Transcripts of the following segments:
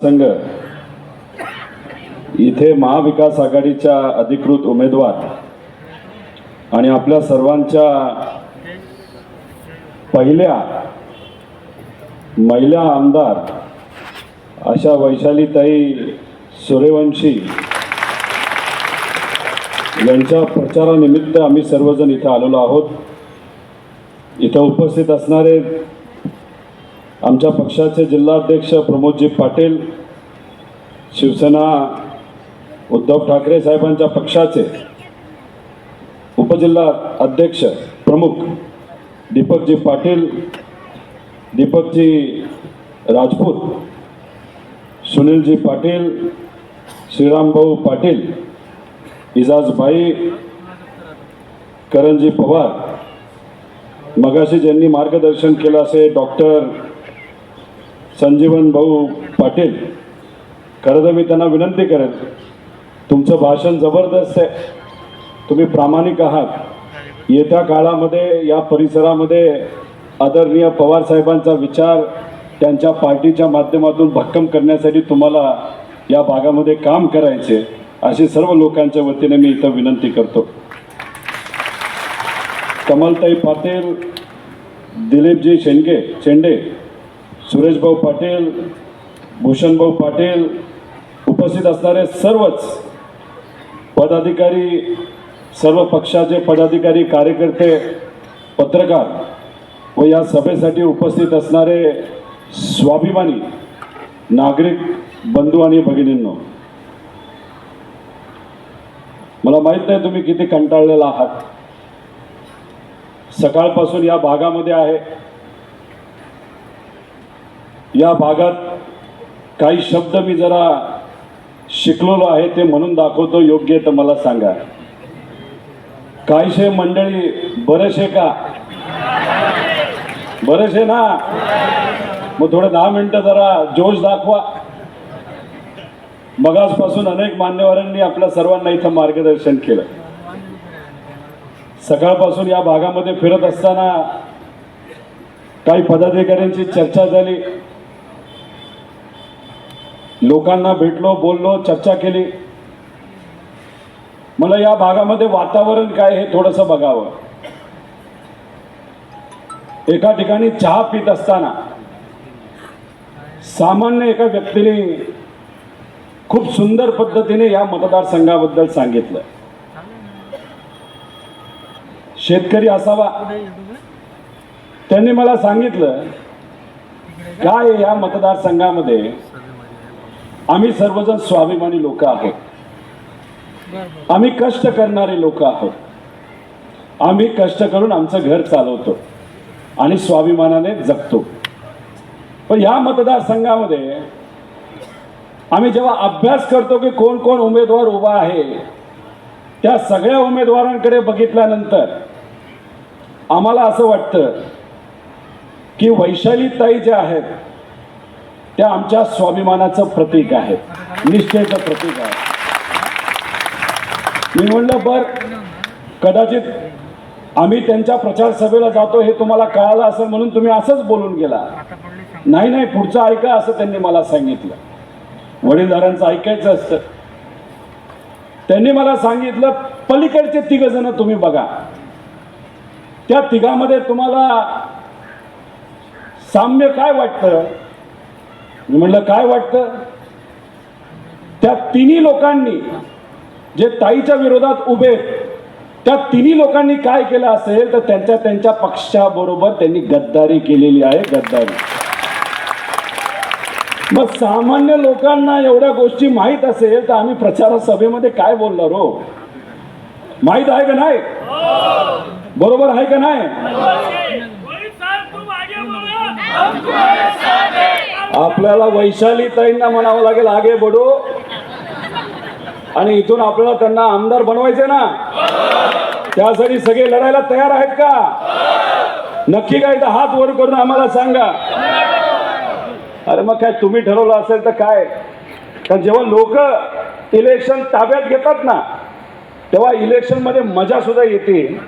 संघ इथे महाविकास आघाडीच्या अधिकृत उमेदवार आणि आपल्या सर्वांच्या पहिल्या महिला आमदार अशा वैशालीताई सूर्यवंशी यांच्या प्रचारानिमित्त आम्ही सर्वजण इथे आलेलो आहोत। इथे उपस्थित असणारे आमच्या पक्षाचे जिल्हाध्यक्ष प्रमोदजी पाटील, शिवसेना उद्धव ठाकरे साहेबांच्या पक्षाचे उपजिल्हा अध्यक्ष प्रमुख दीपकजी पाटील, दीपकजी राजपूत, सुनीलजी पाटील, श्रीरामभाऊ पाटील, इजाजभाई, करणजी पवार, मगाशी ज्यांनी मार्गदर्शन केलं असे डॉक्टर संजीवन भाऊ पाटील, खरं तर मी त्यांना विनंती करेन, तुमचं भाषण जबरदस्त आहे, तुम्ही प्रामाणिक आहात। येत्या काळामध्ये या परिसरामध्ये आदरणीय पवार साहेबांचा विचार त्यांच्या पार्टीच्या माध्यमातून भक्कम करण्यासाठी तुम्हाला या भागामध्ये काम करायचे, अशी सर्व लोकांच्या वतीने मी इथं विनंती करतो। कमलताई पाटील, दिलीपजी शेंडे, सुरेशभाऊ पाटील, भूषणभाऊ पाटील, उपस्थित असणारे सर्वच पदाधिकारी, सर्व पक्षाचे पदाधिकारी, कार्यकर्ते, पत्रकार व या सभेसाठी उपस्थित असणारे स्वाभिमानी नागरिक बंधू आणि भगिनींनो, मला माहित नाही तुम्ही किती कंटाळलेला आहात। सकाळपासून या भागामध्ये आहे, या भागात काही शब्द मी जरा शिकलेलो आहे ते म्हणून दाखवतो, योग्य तर मला सांगा। कायशे मंडळी बरेचशे का? बरेचशे ना? मग थोडे 10 मिनिटं जरा जोश दाखवा। मगासपासून अनेक मान्यवरांनी आपल्या सर्वांना इथं मार्गदर्शन केलं। सकाळपासून या भागामध्ये फिरत असताना काही पदाधिकाऱ्यांची चर्चा झाली, लोकांना भेटलो, बोललो, चर्चा केली। मला या भागामध्ये वातावरण काय हे थोडंसं बघावं। एका ठिकाणी चहा पीत असताना सामान्य एका व्यक्तीने खूप सुंदर पद्धतीने या मतदारसंघाबद्दल सांगितलं। शेतकरी असावा, त्यांनी मला सांगितलं काय या मतदारसंघामध्ये आम्ही सर्वजण स्वाभिमानी लोक आहोत, आम्ही कष्ट करणारे लोक आहोत, आम्ही कष्ट करून आमचं घर चालवतो आणि स्वाभिमानाने जगतो। पण या मतदारसंघामध्ये आम्ही जेव्हा अभ्यास करतो की कोण कोण उमेदवार उभा आहे, त्या सगळ्या उमेदवारांकडे बघितल्यानंतर आम्हाला असं वाटतं की वैशालीताई ज्या आहेत त्या आमच्या स्वाभिमानाचं प्रतीक आहे, निष्ठेचं प्रतीक आहे। मी म्हणलं बर, कदाचित आम्ही त्यांच्या प्रचार सभेला जातो हे तुम्हाला कळालं असेल म्हणून तुम्ही असंच बोलून गेला। नाही, पुढचं ऐका असं त्यांनी मला सांगितलं। वडीलधाऱ्यांचं ऐकायचं असतं। त्यांनी मला सांगितलं पलीकडचे 3 जण तुम्ही बघा, त्या 3मध्ये तुम्हाला साम्य काय वाटतं? मी म्हणलं काय वाटतं? त्या 3 लोकांनी जे ताईच्या विरोधात उभे, त्या 3 लोकांनी काय केलं असेल तर त्यांच्या पक्षाबरोबर त्यांनी गद्दारी केलेली आहे, गद्दारी। मग सामान्य लोकांना एवढ्या गोष्टी माहीत असेल तर आम्ही प्रचार सभेमध्ये काय बोलणार हो? माहीत आहे का नाही? बरोबर आहे का नाही? आपल्याला वैशालीताईंना म्हणावं लागेल आगे बढो, आणि इथून आपल्याला त्यांना आमदार बनवायचे ना, त्यासाठी सगळे लढायला तयार आहेत का? नक्की काय? तर हात वर करून आम्हाला सांगा। अरे मग काय तुम्ही ठरवलं असेल तर काय? कारण जेव्हा लोक इलेक्शन ताब्यात घेतात ना, तेव्हा इलेक्शन मध्ये मजा सुद्धा येते,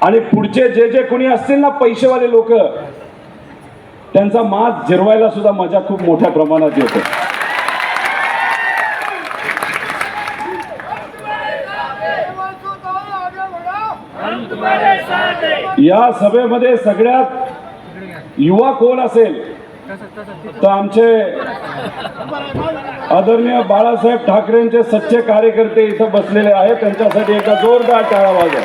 आणि पुढचे जे कोणी असतील ना पैसेवाले लोक, त्यांचा माज जिरवायला सुद्धा मजा खूप मोठ्या प्रमाणात येते। या सभेमध्ये सगळ्यात युवा कोण असेल तर आमचे आदरणीय बाळासाहेब ठाकरेंचे सच्चे कार्यकर्ते इथं बसलेले आहेत. त्यांच्यासाठी एका जोरदार टाळ्या वाजवा.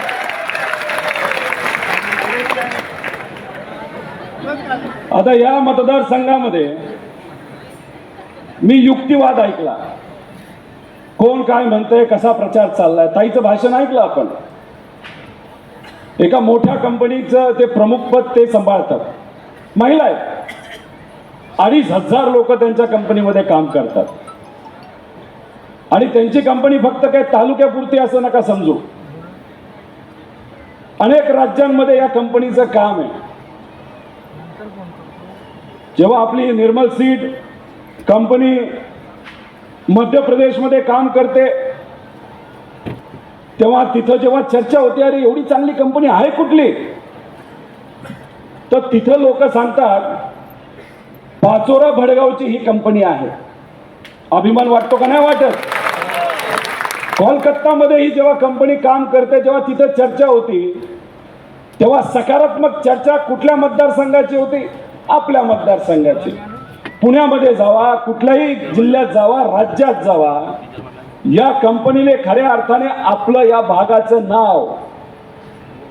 आता या मतदारसंघामध्ये मी युक्तिवाद ऐकला. कोण काय म्हणतंय, कसा प्रचार चाललाय. ताईचं भाषण ऐकलं आपण. एका मोठ्या कंपनीचं ते प्रमुख पद ते सांभाळतात. महिला आहेत. 2,500 लोक त्यांच्या कंपनीमध्ये काम करतात. आणि त्यांची कंपनी फक्त काय तालुक्यापुरती असं नका समजू. अनेक राज्यांमध्ये या कंपनीचं काम आहे. जेव्हा आपली निर्मल सीड कंपनी मध्य प्रदेशमध्ये काम करते तेव्हा तिथं जेव्हा चर्चा होती, अरे एवढी चांगली कंपनी आहे कुठली, तर तिथं लोक सांगतात पाचोरा भडगावची ही कंपनी आहे. अभिमान वाटतो का नाही वाटत. कोलकातामध्ये ही जेव्हा कंपनी काम करते, जेव्हा तिथं चर्चा होती तेव्हा सकारात्मक चर्चा कुठल्या मतदारसंघाची होती, आपल्या मतदारसंघाची. पुण्यामध्ये जावा, कुठल्याही जिल्ह्यात जावा, राज्यात जावा, या कंपनीने खऱ्या अर्थाने आपलं या भागाचं नाव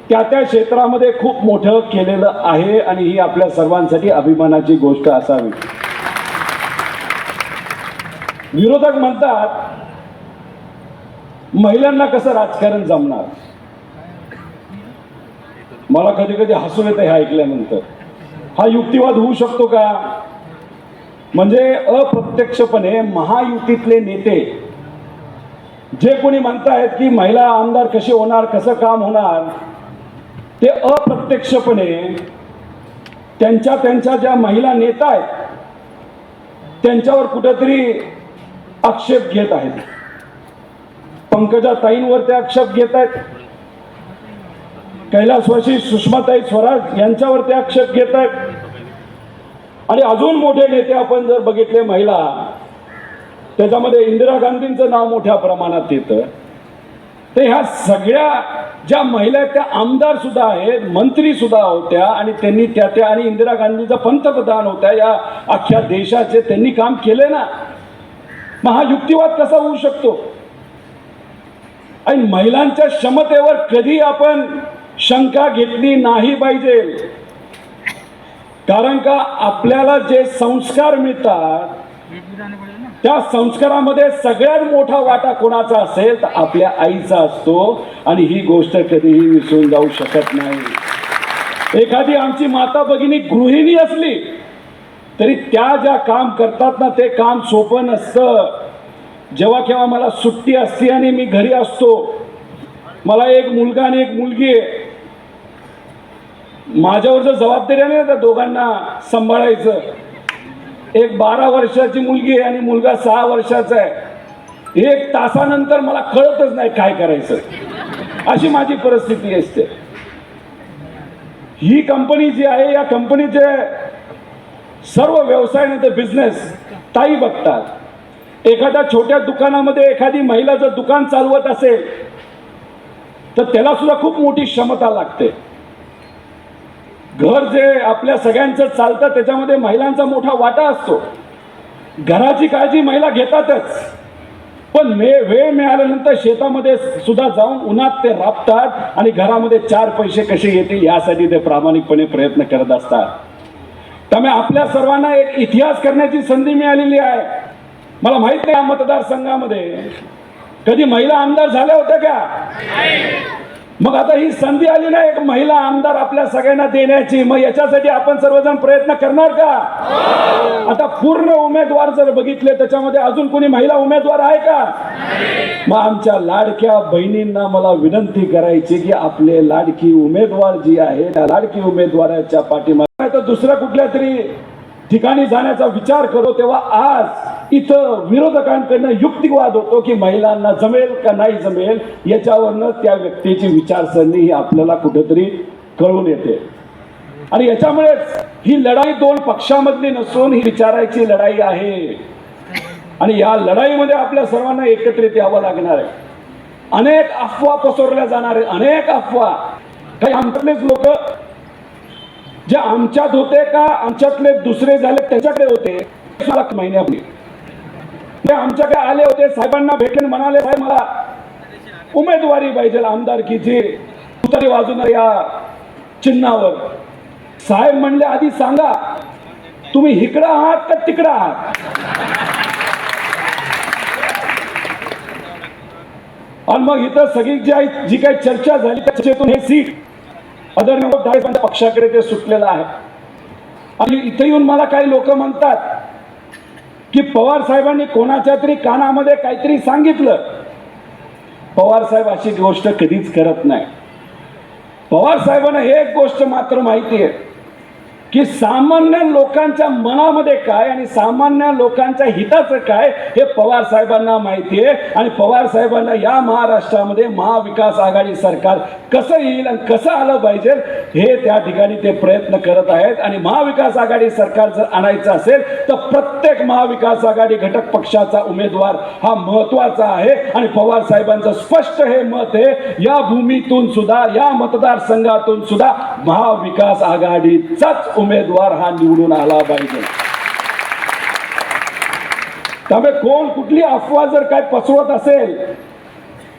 त्या त्या क्षेत्रामध्ये खूप मोठं केलेलं आहे. आणि ही आपल्या सर्वांसाठी अभिमानाची गोष्ट असावी. विरोधक म्हणतात महिलांना कसं राजकारण जमणार. मला कधी कधी हसू येतं हे ऐकल्यानंतर. हा युक्तिवाद होऊ शकतो का. म्हणजे अप्रत्यक्षपणे महायुतीतले नेते जे कोणी म्हणतायत की महिला आमदार कसे होणार, कसं काम होणार, ते अप्रत्यक्षपणे त्यांच्या ज्या महिला नेता आहेत त्यांच्यावर कुठेतरी आक्षेप घेत आहेत. पंकजा ताईंवर ते आक्षेप घेत आहेत. कैलासवासी सुषमाताई स्वराज यांच्यावर ते आक्षेप घेत आहेत. आणि अजून मोठे नेते आपण जर बघितले महिला, त्याच्यामध्ये इंदिरा गांधींचं नाव मोठ्या प्रमाणात येतं. तर ह्या सगळ्या ज्या महिला आहेत त्या आमदार सुद्धा आहेत, मंत्री सुद्धा होत्या आणि त्यांनी त्या आणि इंदिरा गांधीचा पंतप्रधान होत्या या अख्ख्या देशाचे त्यांनी काम केले ना. मग हा युक्तिवाद कसा होऊ शकतो. आणि महिलांच्या क्षमतेवर कधी आपण शंका घेतली नाही पाहिजे. कारण का आपल्याला जे संस्कार मिळतात त्या संस्कारामध्ये सगळ्यात मोठा वाटा कोणाचा असेल तर आपल्या आईचा असतो. आणि ही गोष्ट कधीही विसरून जाऊ शकत नाही. एखादी आमची माता भगिनी गृहिणी असली तरी त्या ज्या काम करतात ना ते काम सोपं नसतं. जेव्हा केव्हा मला सुट्टी असते आणि मी घरी असतो, मला एक मुलगा आणि एक मुलगी आहे. माझ्यावर जर जबाबदारी आहे ना त्या दोघांना सांभाळायचं. एक 12 वर्षाची मुलगी आहे आणि मुलगा 6 वर्षाचा आहे. 1 तासानंतर मला कळतच नाही काय करायचं, अशी माझी परिस्थिती असते. ही कंपनी जी आहे या कंपनीचे सर्व व्यवसाय नाही बिझनेस ताई बघतात. एखाद्या छोट्या दुकानामध्ये एखादी महिला जर दुकान चालवत असेल तर त्याला सुद्धा खूप मोठी क्षमता लागते. घर जे आपल्या सगळ्यांचं चालतं त्याच्यामध्ये महिलांचा मोठा वाटा असतो. घराची काळजी महिला घेतातच, पण वेळ मिळाल्यानंतर शेतामध्ये सुद्धा जाऊन उन्हात ते राबतात आणि घरामध्ये 4 पैसे कसे येतील यासाठी ते प्रामाणिकपणे प्रयत्न करत असतात. त्यामुळे आपल्या सर्वांना एक इतिहास करण्याची संधी मिळालेली आहे. मला माहित नाही या मतदारसंघामध्ये कधी महिला आमदार झाल्या होत्या का. मग आता ही संधी आली ना एक महिला आमदार आपल्या सगळ्यांना देण्याची. मग याच्यासाठी आपण सर्वजण प्रयत्न करणार का. आता पूर्ण उमेदवार जर बघितले त्याच्यामध्ये अजून कोणी महिला उमेदवार आहे का. मग आमच्या लाडक्या बहिणींना मला विनंती करायची की आपले लाडकी उमेदवार जी आहे त्या लाडकी उमेदवाराच्या पाठीमागे तर दुसऱ्या कुठल्या तरी ठिकाणी जाण्याचा विचार करतो. तेव्हा आज इथं विरोधकांकडनं युक्तिवाद होतो की महिलांना जमेल का नाही जमेल, याच्यावरनं त्या व्यक्तीची विचारसरणी ही आपल्याला कुठेतरी कळून येते. आणि याच्यामुळेच ही लढाई 2 पक्षामधली नसून ही विचारायची लढाई आहे. आणि या लढाईमध्ये आपल्या सर्वांना एकत्रित यावं लागणार आहे. अनेक अफवा पसरल्या जाणार आहेत, अनेक अफवा. काही आमच्यातलेच लोक जे आमच्यात होते का आमच्यातले दुसरे झाले त्यांच्याकडे होते महिन्यापूर्वी ते आमच्याकडे आले होते, साहेबांना भेटले, म्हणाले साहेब मला उमेदवारी पाहिजे आमदारकीची, तुतारी वाजवणार या चिन्हावर. साहेब म्हणले आधी सांगा तुम्ही इकडं आहात का तिकडं आहात. आणि मग इथं सगळी जी काही चर्चा झाली त्या चर्चेतून हे सीट आदरणीय पक्षाकडे ते सुटलेलं आहे. आणि इथं येऊन मला काही लोक म्हणतात की पवार साहेबांनी कोणाच्या तरी कानामध्ये काहीतरी सांगितलं. पवार साहेब अशी गोष्ट कधीच करत नाही. पवार साहेबांना हे एक गोष्ट मात्र माहिती आहे की सामान्य लोकांच्या मनामध्ये काय आणि सामान्य लोकांच्या हिताचं काय हे पवार साहेबांना माहिती आहे. आणि पवार साहेबांना या महाराष्ट्रामध्ये महाविकास आघाडी सरकार कसं येईल आणि कसं आलं पाहिजे हे त्या ठिकाणी ते प्रयत्न करत आहेत. आणि महाविकास आघाडी सरकार जर आणायचं असेल तर प्रत्येक महाविकास आघाडी घटक पक्षाचा उमेदवार हा महत्वाचा आहे. आणि पवार साहेबांचं स्पष्ट हे मत आहे, या भूमीतून सुद्धा या मतदारसंघातून सुद्धा महाविकास आघाडीचाच उमेदवार हा निवडून आला पाहिजे. त्यामुळे कोण कुठली अफवा जर काय पसरवत असेल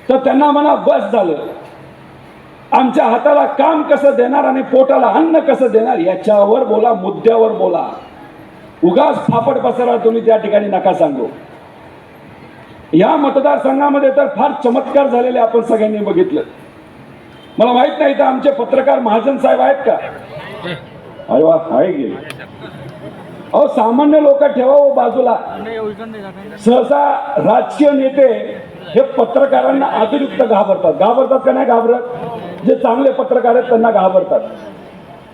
तर त्यांना म्हणा बस झालं, आमच्या हाताला काम कसं देणार आणि पोटाला अन्न कसं देणार याच्यावर बोला, मुद्द्यावर बोला. उगाच फापट पसरा तुम्ही त्या ठिकाणी नका सांगू. या मतदारसंघामध्ये तर फार चमत्कार झालेले आपण सगळ्यांनी बघितलं. मला माहित नाही तर आमचे पत्रकार महाजन साहेब आहेत का? अरे वा, आहे की. अहो सामान्य लोक ठेवा बाजूला. सहसा राजकीय नेते हे पत्रकारांना अतिरिक्त घाबरतात का नाही घाबरत? जे चांगले पत्रकार आहेत त्यांना घाबरतात.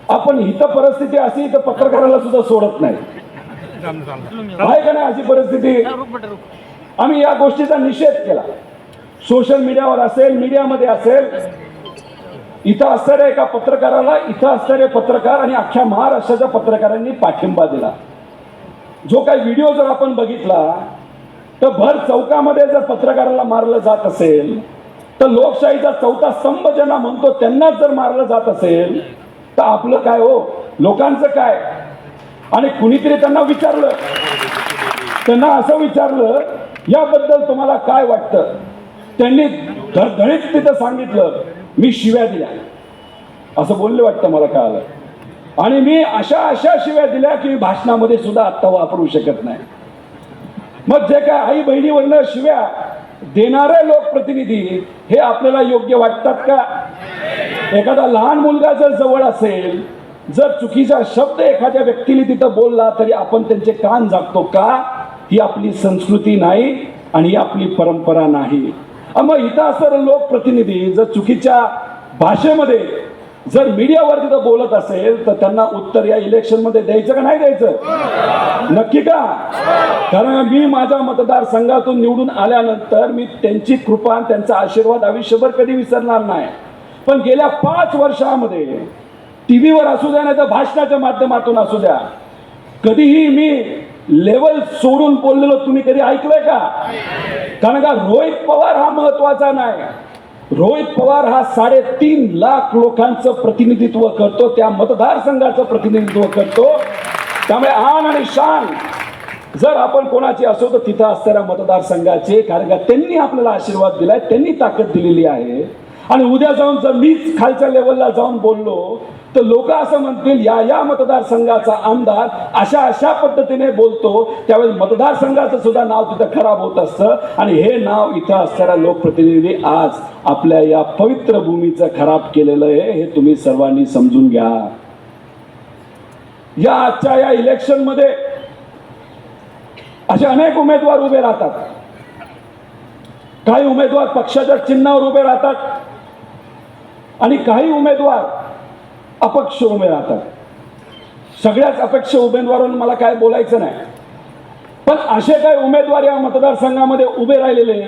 आपण हित परिस्थिती अशी तर पत्रकाराला सुद्धा सोडत नाही, आहे का नाही अशी परिस्थिती? आम्ही या गोष्टीचा निषेध केला. सोशल मीडियावर असेल, मीडियामध्ये असेल, इथं असणाऱ्या एका पत्रकाराला, इथं असणारे पत्रकार आणि अख्ख्या महाराष्ट्राच्या पत्रकारांनी पाठिंबा दिला. जो काही व्हिडिओ जर आपण बघितला तर भर चौकामध्ये जर पत्रकाराला मारलं जात असेल तर लोकशाहीचा चौथा स्तंभ ज्यांना म्हणतो त्यांनाच जर मारलं जात असेल तर आपलं काय हो, लोकांचं काय? आणि कुणीतरी त्यांना विचारलं, त्यांना असं विचारलं याबद्दल तुम्हाला काय वाटतं? त्यांनी धडधडीत तिथं सांगितलं मी शिव्या दिल्या असं बोलले वाटतं मला कळालं. आणि मी अशा शिव्या दिल्या की भाषणामध्ये सुद्धा आत्ता वापरू शकत नाही. मग जे काय आई बहिणीवरनं शिव्या देणारे लोकप्रतिनिधी हे आपल्याला योग्य वाटतात का? एखादा लहान मुलगा जर जवळ असेल, जर चुकीचा शब्द एखाद्या व्यक्तीने तिथं बोलला तरी आपण त्यांचे कान झाकतो का? ही आपली संस्कृती नाही आणि ही आपली परंपरा नाही. मग इथं असणारे लोकप्रतिनिधी जर चुकीच्या भाषेमध्ये जर मीडियावर तिथं बोलत असेल तर त्यांना उत्तर या इलेक्शन मध्ये द्यायचं का नाही द्यायचं? नक्की का? कारण मी माझ्या मतदारसंघातून निवडून आल्यानंतर मी त्यांची कृपा आणि त्यांचा आशीर्वाद आयुष्यभर कधी विसरणार नाही. पण गेल्या 5 वर्षामध्ये टीव्हीवर असू द्या नाही तर भाषणाच्या माध्यमातून असू द्या, कधीही मी लेवल सोडून बोललेलो तुम्ही कधी ऐकलंय का? कारण का रोहित पवार हा महत्वाचा नाही. रोहित पवार हा 3.5 लाख लोकांचं प्रतिनिधित्व करतो, त्या मतदारसंघाचं प्रतिनिधित्व करतो. त्यामुळे आन आणि शान जर आपण कोणाची असो तर तिथं असणाऱ्या मतदारसंघाचे, कारण का त्यांनी आपल्याला आशीर्वाद दिलाय, त्यांनी ताकद दिलेली आहे. आणि उद्या जाऊन जर मीच खालच्या लेवलला जाऊन बोललो तर लोक असं म्हणतील या मतदारसंघाचा आमदार अशा पद्धतीने बोलतो, त्यावेळेस मतदारसंघाचं सुद्धा नाव तिथं खराब होत असतं. आणि हे नाव इथं असणाऱ्या लोकप्रतिनिधी आज आपल्या या पवित्र भूमीचं खराब केलेलं आहे, हे तुम्ही सर्वांनी समजून घ्या. या आजच्या या इलेक्शन मध्ये असे अनेक उमेदवार उभे राहतात. काही उमेदवार पक्षाच्या चिन्हावर उभे राहतात आणि काही उमेदवार अपक्ष उभे राहतात. सगळ्याच अपक्ष उमेदवारांना मला काय बोलायचं नाही, पण असे काही उमेदवार या मतदारसंघामध्ये उभे राहिलेले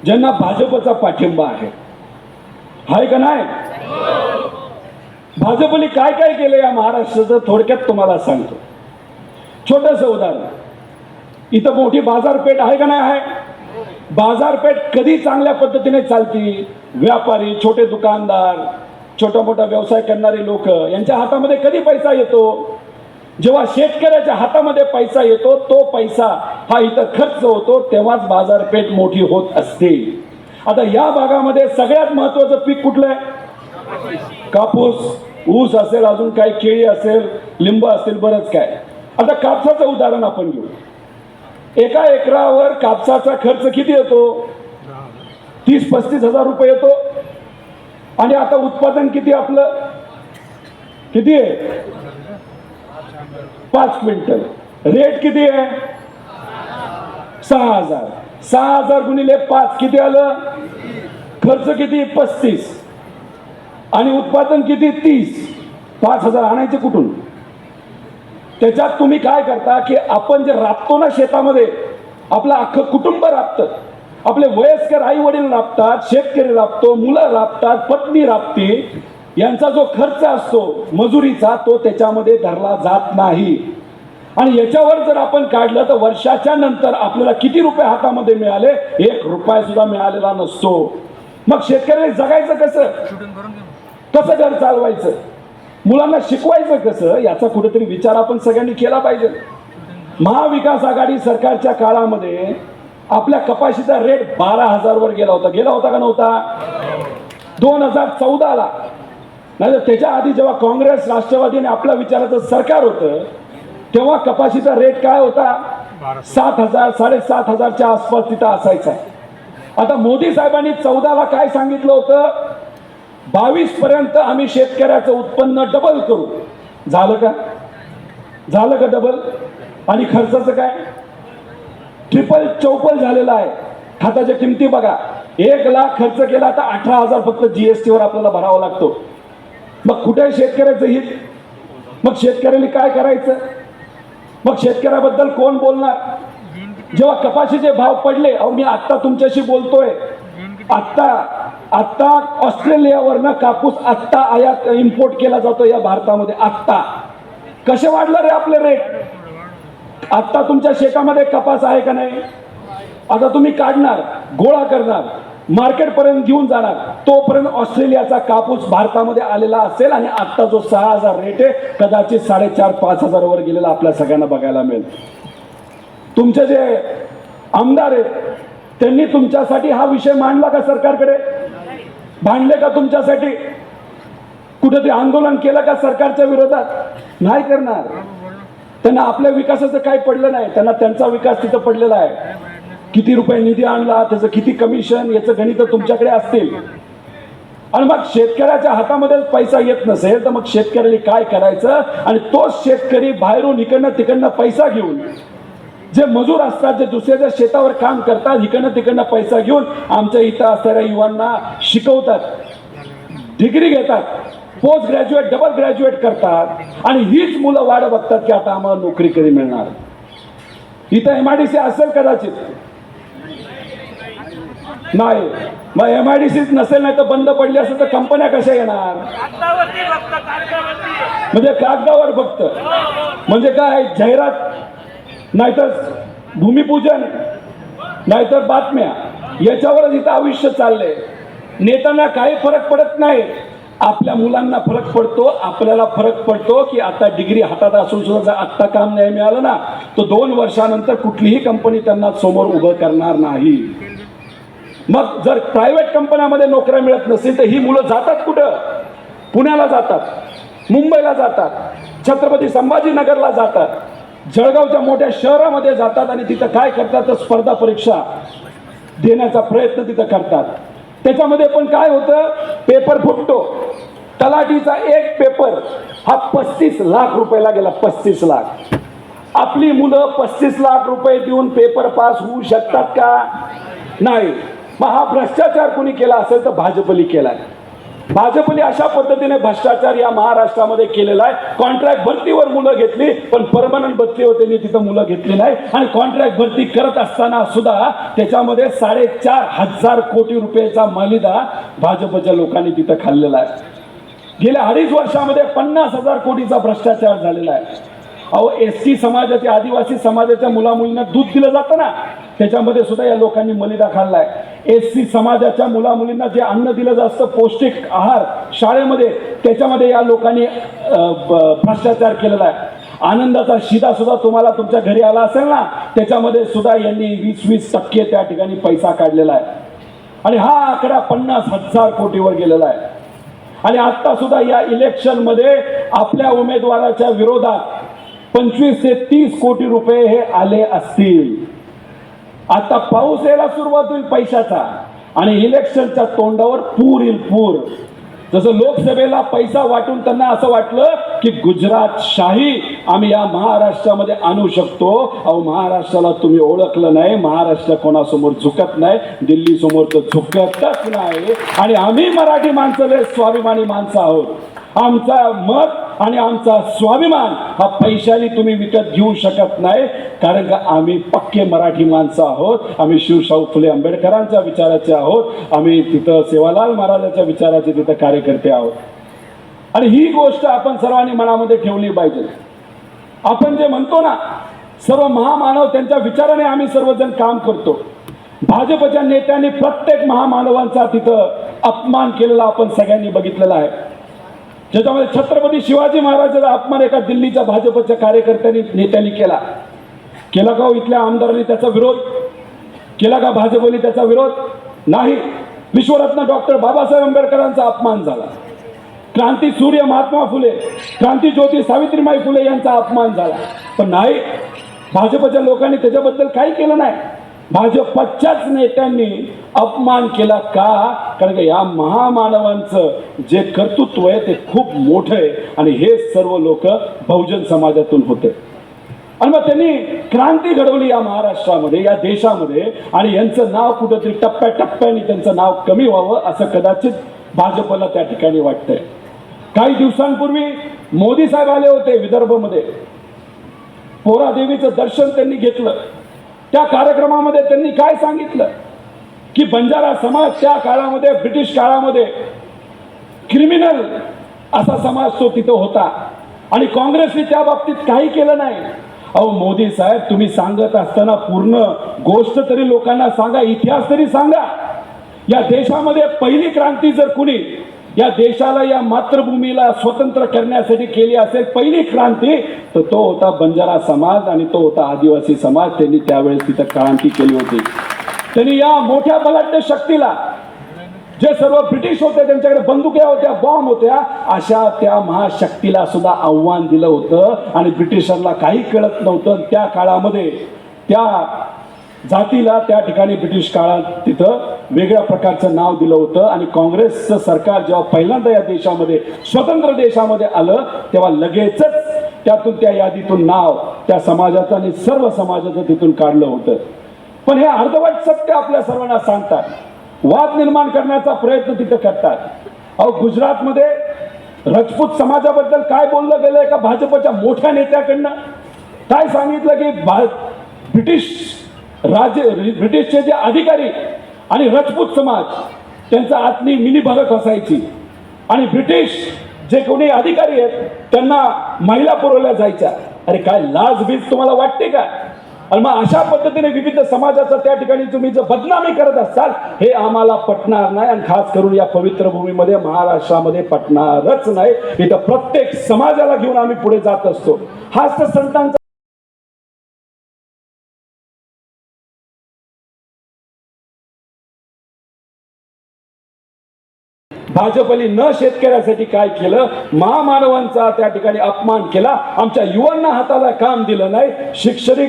ज्यांना भाजपचा पाठिंबा आहे का नाही? भाजपने काय काय केलं या महाराष्ट्राचं थोडक्यात तुम्हाला सांगतो. छोटंसं उदाहरण, इथं मोठी बाजारपेठ आहे का नाही? आहे. बाजारपेठ कधी चांगल्या पद्धतीने चालती? व्यापारी, छोटे दुकानदार छोटा मोठा व्यवसाय करणारे लोक, यांच्या हातामध्ये कधी पैसा येतो? जेव्हा शेतकऱ्याच्या हातामध्ये पैसा येतो, तो पैसा हा इथं खर्च होतो, तेव्हाच बाजारपेठ मोठी होत असते. आता या भागामध्ये सगळ्यात महत्वाचं पीक कुठलं आहे? कापूस, ऊस असेल, अजून काही केळी असेल, लिंब असेल, बरंच काय. आता कापसाचं उदाहरण आपण घेऊ. एका एकरावर कापसाचा खर्च किती येतो? 30-35 हजार रुपये येतो. आणि आता उत्पादन किती आपलं? किती आहे? 5 क्विंटल. रेट किती आहे? 6,000. 6,000 गुणिले 5 किती आलं? खर्च किती? 35. आणि उत्पादन किती? 30. 5,000 आणायचे कुठून? त्याच्यात तुम्ही काय करता की आपण जे राबतो ना शेतामध्ये, आपलं अख्खं कुटुंब राबतं. आपले वयस्कर आई वडील राबतात, शेतकरी राबतो, मुलं राबतात, पत्नी राबते. यांचा जो खर्च असतो मजुरीचा, तो त्याच्यामध्ये धरला जात नाही. आणि याच्यावर जर आपण काढलं तर वर्षाच्या नंतर आपल्याला किती रुपये हातामध्ये मिळाले? 1 रुपया सुद्धा मिळालेला नसतो. मग शेतकऱ्याने जगायचं कसं? कसं घर चालवायचं? मुलांना शिकवायचं कसं? याचा कुठेतरी विचार आपण सगळ्यांनी केला पाहिजे. महाविकास आघाडी सरकारच्या काळामध्ये आपल्या कपाशीचा रेट 12,000 वर गेला होता का नव्हता? 2014ला. नाही, त्याच्या आधी जेव्हा काँग्रेस राष्ट्रवादीने आपल्या विचाराचं सरकार होतं, तेव्हा कपाशीचा रेट काय होता? 7,000 7,500च्या आसपास तिथं असायचा. आता मोदी साहेबांनी 14ला काय सांगितलं होतं? 22 पर्यंत आम्ही शेतकऱ्याचं उत्पन्न डबल करू. झालं का? झालं का डबल? आणि खर्चाचं काय? ट्रिपल चौपल झालेला आहे. खताच्या किमती बघा, 1 लाख खर्च केला तर 18,000 फक्त GST वर आपल्याला भरावा लागतो. मग कुठे शेतकऱ्याचं हित? मग शेतकऱ्यांनी काय करायचं? मग शेतकऱ्याबद्दल कोण बोलणार? जेव्हा कपाशीचे भाव पडले, अहो मी आत्ता तुमच्याशी बोलतोय, आत्ता ऑस्ट्रेलियावरनं कापूस आत्ता आयात इम्पोर्ट केला जातो या भारतामध्ये. आत्ता कसे वाढलं रे आपले रेट? आत्ता तुमच्या शेतामध्ये कपास आहे का नाही? आता तुम्ही काढणार, गोळा करणार, मार्केट पर्यंत घेऊन जाणार, तोपर्यंत ऑस्ट्रेलियाचा कापूस भारतामध्ये आलेला असेल. आणि आता जो 6,000 रेट आहे, कदाचित 4,500-5,000 वर गेलेला आपल्या सगळ्यांना बघायला मिळेल. तुमचे जे आमदार आहेत त्यांनी तुमच्यासाठी हा विषय मांडला का सरकारकडे? भांडले का तुमच्यासाठी? कुठेतरी आंदोलन केलं का सरकारच्या विरोधात? नाही करणार. त्यांना आपल्या विकासाचं काही पडलं नाही, त्यांना त्यांचा विकास तिथं पडलेला आहे. किती रुपये निधी आणला, त्याचं किती कमिशन, याचं गणित तुमच्याकडे असतील. आणि मग शेतकऱ्याच्या हातामध्ये पैसा येत नसेल तर मग शेतकऱ्याने काय करायचं? आणि तोच शेतकरी बाहेरून इकडनं तिकडनं पैसा घेऊन, जे मजूर असतात, जे दुसऱ्याच्या शेतावर काम करतात, इकडनं तिकडनं पैसा घेऊन आमच्या इथं असणाऱ्या युवांना शिकवतात, डिग्री घेतात, पोस्ट ग्रॅज्युएट, डबल ग्रॅज्युएट करतात. आणि हीच मुलं वाढ बघतात की आता आम्हाला नोकरी कधी मिळणार. इथं MIDC असेल कदाचित, नाही. मग MIDC नसेल, नाही तर बंद पडली असेल तर कंपन्या कशा येणार? म्हणजे कागदावर फक्त. म्हणजे काय? जाहिरात, नाहीतर भूमिपूजन, नाहीतर बातम्या, याच्यावरच इथं आयुष्य चाललंय. नेत्यांना काही फरक पडत नाही. आपल्या मुलांना फरक पडतो, आपल्याला फरक पडतो की आता डिग्री हातात असून सुद्धा जर आत्ता काम नाही मिळालं ना, तो 2 वर्षानंतर कुठलीही कंपनी त्यांना समोर उभं करणार नाही. मग जर प्रायव्हेट कंपन्यामध्ये नोकऱ्या मिळत नसेल तर ही मुलं जातात कुठं? पुण्याला जातात, मुंबईला जातात, छत्रपती संभाजीनगरला जातात, जळगावच्या मोठ्या शहरामध्ये जातात. आणि तिथं काय करतात? तर स्पर्धा परीक्षा देण्याचा प्रयत्न तिथं करतात. त्याच्यामध्ये पण काय होतं? पेपर फुटतो. तलाठीचा एक पेपर हा 35 लाख रुपयाला गेला. 35 लाख. आपली मुलं 35 लाख रुपये देऊन पेपर पास होऊ शकतात का? नाही. मग हा भ्रष्टाचार कोणी केला असेल तर भाजपने केलाय. भाजपने अशा पद्धतीने भ्रष्टाचार या महाराष्ट्रामध्ये केलेला आहे. कॉन्ट्रॅक्ट भरतीवर मुलं घेतली, पण परमनंट भरतीवर त्यांनी तिथं मुलं घेतली नाही. आणि कॉन्ट्रॅक्ट भरती करत असताना सुद्धा त्याच्यामध्ये 4,500 कोटी रुपयाचा मलिदा भाजपच्या लोकांनी तिथं खाल्लेला आहे. गेल्या 2.5 वर्षामध्ये 50,000 कोटीचा भ्रष्टाचार झालेला आहे. अहो, ST समाजाच्या, आदिवासी समाजाच्या मुलामुलींना दूध दिलं जातं ना, त्याच्यामध्ये सुद्धा या लोकांनी मलिदा खाल्लाय. SC समाजाच्या मुलामुलींना जे अन्न दिलं जातं पौष्टिक आहार शाळेमध्ये, त्याच्यामध्ये या लोकांनी भ्रष्टाचार केलेला आहे. आनंदाचा शिधा सुद्धा तुम्हाला तुमच्या घरी आला असेल ना, त्याच्यामध्ये सुद्धा यांनी 20% त्या ठिकाणी पैसा काढलेला आहे. आणि हा आकडा 50,000 कोटीवर गेलेला आहे. आणि आता सुद्धा या इलेक्शन मध्ये आपल्या उमेदवाराच्या विरोधात 25 ते 30 कोटी रुपये हे आले असतील. आता पाऊस यायला सुरुवात होईल पैशाचा आणि इलेक्शनच्या तोंडावर पूर येईल पूर. जसं लोकसभेला पैसा वाटून त्यांना असं वाटलं की गुजरात शाही आम्ही या महाराष्ट्रामध्ये आणू शकतो. अहो, महाराष्ट्राला तुम्ही ओळखलं नाही. महाराष्ट्र कोणासमोर झुकत नाही, दिल्ली समोर तर झुकतच नाही. आणि आम्ही मराठी माणसं लय स्वाभिमानी माणसं आहोत. आमचा मत आणि आमचा स्वाभिमान हा पैशाने तुम्ही विकत घेऊ शकत नाही, कारण का आम्ही पक्के मराठी माणसं आहोत. आम्ही शिवशाहू फुले आंबेडकरांच्या विचाराचे आहोत. आम्ही तिथं सेवालाल महाराजांच्या विचाराचे तिथं कार्यकर्ते आहोत. आणि ही गोष्ट आपण सर्वांनी मनामध्ये ठेवली पाहिजे. आपण जे म्हणतो ना, सर्व महामानव त्यांच्या विचाराने आम्ही सर्वजण काम करतो. भाजपच्या नेत्यांनी प्रत्येक महामानवांचा तिथं अपमान केलेला आपण सगळ्यांनी बघितलेला आहे. ज्याच्यामध्ये छत्रपती शिवाजी महाराजांचा अपमान एका दिल्लीच्या भाजपच्या कार्यकर्त्यांनी नेत्यांनी केला का हो? इथल्या आमदारांनी त्याचा विरोध केला का? भाजपने त्याचा विरोध नाही. विश्वरत्न डॉक्टर बाबासाहेब आंबेडकरांचा अपमान झाला. क्रांती सूर्य महात्मा फुले, क्रांती ज्योती सावित्रीबाई फुले यांचा अपमान झाला. पण नाही, भाजपच्या लोकांनी त्याच्याबद्दल काही केलं नाही. भाजपच्याच नेत्यांनी अपमान केला का? कारण या महामानवांचं जे कर्तृत्व आहे ते खूप मोठं आहे आणि हे सर्व लोक बहुजन समाजातून होते. आणि मग त्यांनी क्रांती घडवली या महाराष्ट्रामध्ये, या देशामध्ये. आणि यांचं नाव कुठंतरी टप्प्याटप्प्याने त्यांचं नाव कमी व्हावं असं कदाचित भाजपला त्या ठिकाणी वाटतंय. काही दिवसांपूर्वी मोदी साहेब आले होते विदर्भमध्ये. पोरादेवीचं दर्शन त्यांनी घेतलं. त्या कार्यक्रमामध्ये त्यांनी काय सांगितलं की बंजारा समाज त्या काळामध्ये, ब्रिटिश काळामध्ये क्रिमिनल असा समाज तो तिथं होता आणि काँग्रेसने त्या बाबतीत काही केलं नाही. अहो मोदी साहेब, तुम्ही सांगत असताना पूर्ण गोष्ट तरी लोकांना सांगा, इतिहास तरी सांगा. या देशामध्ये पहिली क्रांती जर कुणी या देशाला, या मातृभूमीला स्वतंत्र करण्यासाठी केली असेल पहिली क्रांती, तर तो होता बंजारा समाज आणि तो होता आदिवासी समाज. त्यांनी त्यावेळेस तिथं क्रांती केली होती. त्यांनी या मोठ्या बलाढ्य शक्तीला, जे सर्व ब्रिटिश होते त्यांच्याकडे बंदुक्या होत्या, बॉम्ब होत्या, अशा त्या महाशक्तीला सुद्धा आव्हान दिलं होतं. आणि ब्रिटिशांना काही कळत नव्हतं. त्या काळामध्ये त्या जातीला त्या ठिकाणी ब्रिटिश काळात तिथं वेगळ्या प्रकारचं नाव दिलं होतं. आणि काँग्रेसचं सरकार जेव्हा पहिल्यांदा या देशामध्ये, स्वतंत्र देशामध्ये आलं, तेव्हा लगेचच त्यातून, त्या यादीतून नाव त्या समाजाचं आणि सर्व समाजाचं तिथून काढलं होतं. पण हे अर्धवट सत्य आपल्या सर्वांना सांगतात, वाद निर्माण करण्याचा प्रयत्न तिथं करतात. अहो, गुजरातमध्ये राजपूत समाजाबद्दल काय बोललं गेलंय का भाजपच्या मोठ्या नेत्याकडनं? काय सांगितलं की ब्रिटिशचे जे अधिकारी आणि राजपूत समाज त्यांचा आतली मिली भगत असायची. आणि ब्रिटिश जे कोणी अधिकारी आहेत त्यांना महिला पुरवल्या जायच्या. अरे काय लाज बीज तुम्हाला वाटते का? आणि मग अशा पद्धतीने विविध समाजाचं त्या ठिकाणी तुम्ही जर बदनामी करत असाल, हे आम्हाला पटणार नाही. आणि खास करून या पवित्र भूमीमध्ये, महाराष्ट्रामध्ये पटणारच नाही. इथं प्रत्येक समाजाला घेऊन आम्ही पुढे जात असतो. हाच तर संतांचा भाजपने न शेतकऱ्यासाठी काय केलं, महामानवांचा त्या ठिकाणी अपमान केला. आमच्या युवांना हाताला काम दिलं नाही.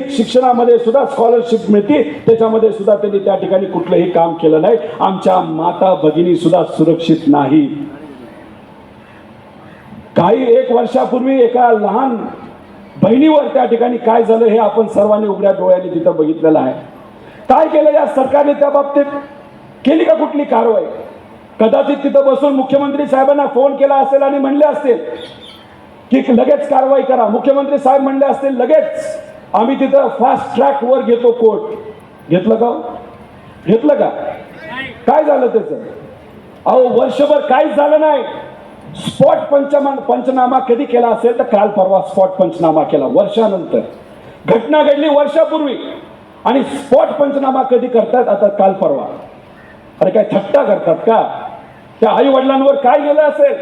शिक्षणामध्ये सुद्धा स्कॉलरशिप मिळते, त्याच्यामध्ये सुद्धा त्यांनी त्या ठिकाणी कुठलंही काम केलं नाही. आमच्या माता भगिनी सुद्धा सुरक्षित नाही. काही 1 वर्षापूर्वी एका लहान बहिणीवर त्या ठिकाणी काय झालं हे आपण सर्वांनी उघड्या डोळ्यांनी तिथं बघितलेलं आहे. काय केलं या सरकारने त्या बाबतीत? केली का कुठली कारवाई? कदाचित तिथं बसून मुख्यमंत्री साहेबांना फोन केला असेल आणि म्हणले असतील की लगेच कारवाई करा. मुख्यमंत्री साहेब म्हणले असतील लगेच आम्ही तिथं फास्ट ट्रॅक वर घेतो कोर्ट. घेतलं का? घेतलं का? काय झालं त्याचं? अहो, वर्षभर काहीच झालं नाही. स्पॉट पंचनामा कधी केला असेल तर काल परवा स्पॉट पंचनामा केला, वर्षानंतर. घटना घडली वर्षापूर्वी आणि स्पॉट पंचनामा कधी करतात? आता काल परवा. अरे काय थट्टा करतात का? त्या आई वडिलांवर काय गेलं असेल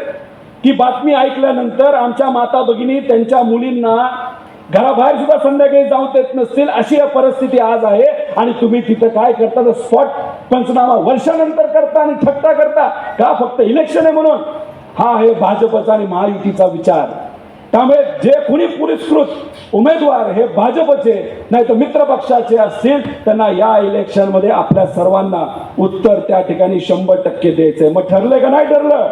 की बातमी ऐकल्यानंतर आमच्या माता भगिनी त्यांच्या मुलींना घराबाहेर सुद्धा संध्याकाळी जाऊ देत नसतील, अशी परिस्थिती आज आहे. आणि तुम्ही तिथं काय करता तर स्पॉट पंचनामा वर्षानंतर करता आणि थट्टा करता का? फक्त इलेक्शन आहे म्हणून. हा आहे भाजपचा आणि महायुतीचा विचार. त्यामुळे जे कुणी पुरस्कृत उमेदवार हे भाजपचे नाही तर मित्र पक्षाचे असतील त्यांना या इलेक्शन मध्ये आपल्या सर्वांना उत्तर त्या ठिकाणी 100% द्यायचंय. मग ठरलंय का नाही ठरलं?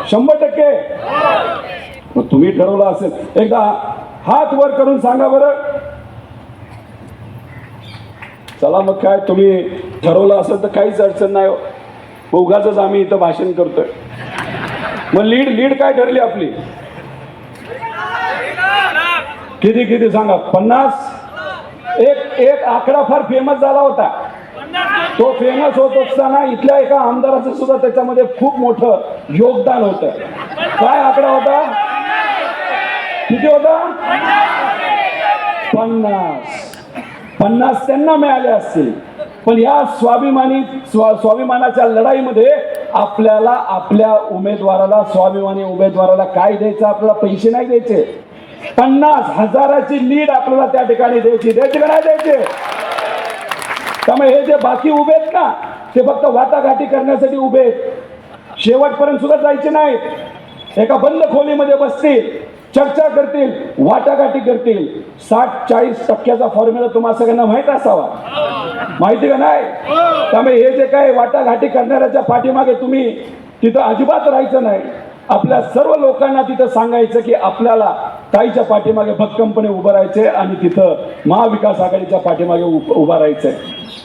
100%. मग तुम्ही ठरवलं असेल, एकदा हात वर करून सांगा बरं. चला मग काय, तुम्ही ठरवलं असेल तर काहीच अडचण नाही. उगाच आम्ही इथं भाषण करतोय. मग लीड काय ठरली आपली? किती सांगा? 50. एक आकडा फार फेमस झाला होता. तो फेमस होत असताना इथल्या एका आमदाराचं सुद्धा त्याच्यामध्ये खूप मोठं योगदान होतं. काय आकडा होता? किती होता? 50 त्यांना मिळाले असतील. पण या स्वाभिमानाच्या लढाईमध्ये आपल्याला आपल्या उमेदवाराला, स्वाभिमानी उमेदवाराला काय द्यायचं? आपल्याला पैसे नाही द्यायचे. 50,000ची लीड आपल्याला त्या ठिकाणी द्यायची का नाही द्यायची? त्यामुळे हे जे बाकी उभे आहेत ना, ते फक्त वाटाघाटी करण्यासाठी उभे आहेत. शेवटपर्यंत सुद्धा जायचे नाहीत. एका बंद खोलीमध्ये बसतील, चर्चा करतील, वाटाघाटी करतील. 60-40% फॉर्म्युला तुम्हाला सगळ्यांना माहित असावा. माहिती का नाही? त्यामुळे हे जे काय वाटाघाटी करणाऱ्याच्या पाठीमागे तुम्ही तिथं अजिबात राहायचं नाही. आपल्या सर्व लोकांना तिथं सांगायचं की आपल्याला ताईच्या पाठीमागे भक्कमपणे उभं राहायचंय आणि तिथं महाविकास आघाडीच्या पाठीमागे उभं राहायचंय.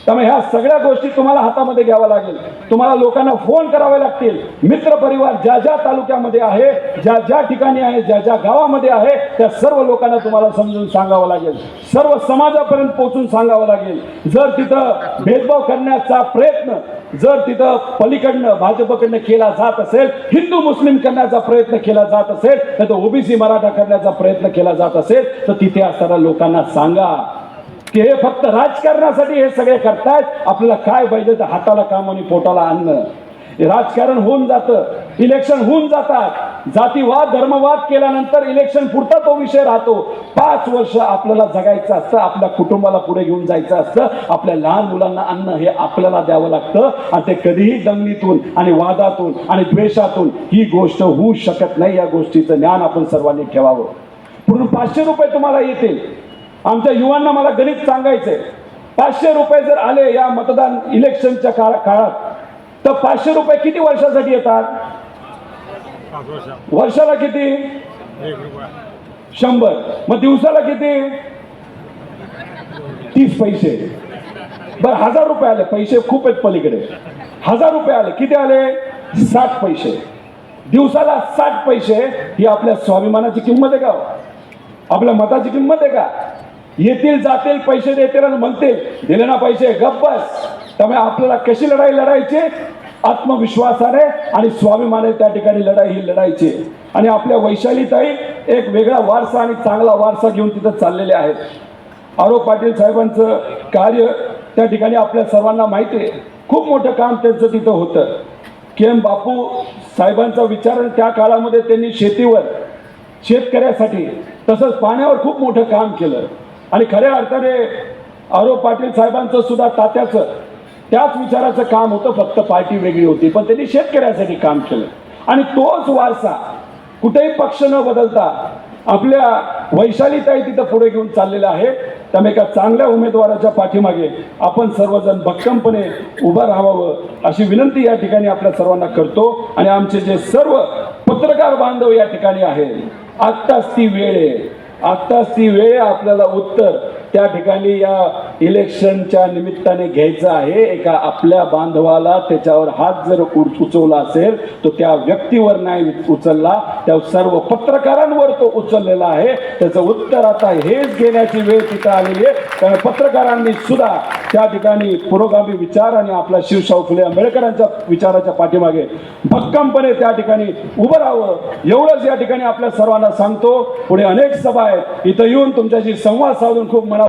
त्यामुळे ह्या सगळ्या गोष्टी तुम्हाला हातामध्ये घ्याव्या लागेल. तुम्हाला लोकांना फोन करावे लागतील. मित्र परिवार ज्या ज्या तालुक्यामध्ये आहे, ज्या ज्या ठिकाणी आहे, ज्या ज्या गावामध्ये आहे, त्या सर्व लोकांना तुम्हाला समजून सांगावं लागेल. सर्व समाजापर्यंत पोहोचून सांगावं लागेल. जर तिथं भेदभाव करण्याचा प्रयत्न जर तिथं पलीकडनं भाजपकडनं केला जात असेल, हिंदू मुस्लिम करण्याचा प्रयत्न केला जात असेल, तर ओबीसी मराठा करण्याचा प्रयत्न केला जात असेल, तर तिथे असणाऱ्या लोकांना सांगा की हे फक्त राजकारणासाठी हे सगळे करतायत. आपल्याला काय पाहिजे तर हाताला काम आणि पोटाला अन्न. राजकारण होऊन जातं, इलेक्शन होऊन जातात. जातीवाद धर्मवाद केल्यानंतर इलेक्शन पुरता तो विषय राहतो. 5 वर्ष आपल्याला जगायचं असतं, आपल्या कुटुंबाला पुढे घेऊन जायचं असतं. आपल्या लहान मुलांना अन्न हे आपल्याला द्यावं लागतं. आणि ते कधीही दंगलीतून आणि वादातून आणि द्वेषातून ही गोष्ट होऊ शकत नाही. या गोष्टीचं ज्ञान आपण सर्वांनी ठेवावं. पूर्ण 500 रुपये तुम्हाला येतील. आमच्या युवांना मला गणित सांगायचंय. 500 रुपये जर आले या मतदान इलेक्शनच्या काळात, तर 500 रुपये किती वर्षासाठी येतात? वर्षाला किती? 100. मग दिवसाला किती? 30 पैसे. बरं 1000 रुपये आले, पैसे खूप आहेत पलीकडे. 1000 रुपये आले, किती आले? 60 पैसे. दिवसाला 60 पैसे. ही आपल्या स्वाभिमानाची किंमत आहे का? आपल्या मताची किंमत आहे का? येतील जातील पैसे देतील आणि म्हणतील दिले ना पैसे गप्प बस. त्यामुळे आपल्याला कशी लढाई लढायची? आत्मविश्वासाने आणि स्वाभिमानाने त्या ठिकाणी लढाई ही लढायची. आणि आपल्या वैशालीताई एक वेगळा वारसा आणि चांगला वारसा घेऊन तिथं चाललेले आहेत. आरो पाटील साहेबांचं कार्य त्या ठिकाणी आपल्या सर्वांना माहिती आहे. खूप मोठं काम त्यांचं तिथं होतं. KM बापू साहेबांचा विचार त्या काळामध्ये त्यांनी शेतीवर, शेतकऱ्यासाठी तसंच पाण्यावर खूप मोठं काम केलं. आणि खऱ्या अर्थाने आरो पाटील साहेबांचं सुद्धा तात्याचं त्याच विचाराचं काम होतं. फक्त पार्टी वेगळी होती, पण त्यांनी शेतकऱ्यासाठी काम केलं. आणि तोच वारसा कुठेही पक्ष न बदलता आपल्या वैशालीताई तिथं पुढे घेऊन चाललेला आहे. त्यामुळे एका चांगल्या उमेदवाराच्या पाठीमागे आपण सर्वजण भक्कमपणे उभं राहावं अशी विनंती या ठिकाणी आपल्या सर्वांना करतो. आणि आमचे जे सर्व पत्रकार बांधव या ठिकाणी आहेत, आत्ताच ती वेळ आहे, आत्ताच ती वेळ आपल्याला उत्तर त्या ठिकाणी या इलेक्शनच्या निमित्ताने घ्यायचं आहे. एका आपल्या बांधवाला त्याच्यावर हात जर उचलला असेल तर त्या व्यक्तीवर नाही उचलला, त्या सर्व पत्रकारांवर तो उचललेला आहे. त्याचं उत्तर आता हेच घेण्याची वेळ तिथं आलेली आहे. त्यामुळे पत्रकारांनी सुद्धा त्या ठिकाणी पुरोगामी विचार आणि आपल्या शिवशाहू फुले आंबेडकरांच्या विचाराच्या पाठीमागे भक्कमपणे त्या ठिकाणी उभं राहावं एवढंच या ठिकाणी आपल्या सर्वांना सांगतो. पुढे अनेक सभा आहेत, इथं येऊन तुमच्याशी संवाद साधून खूप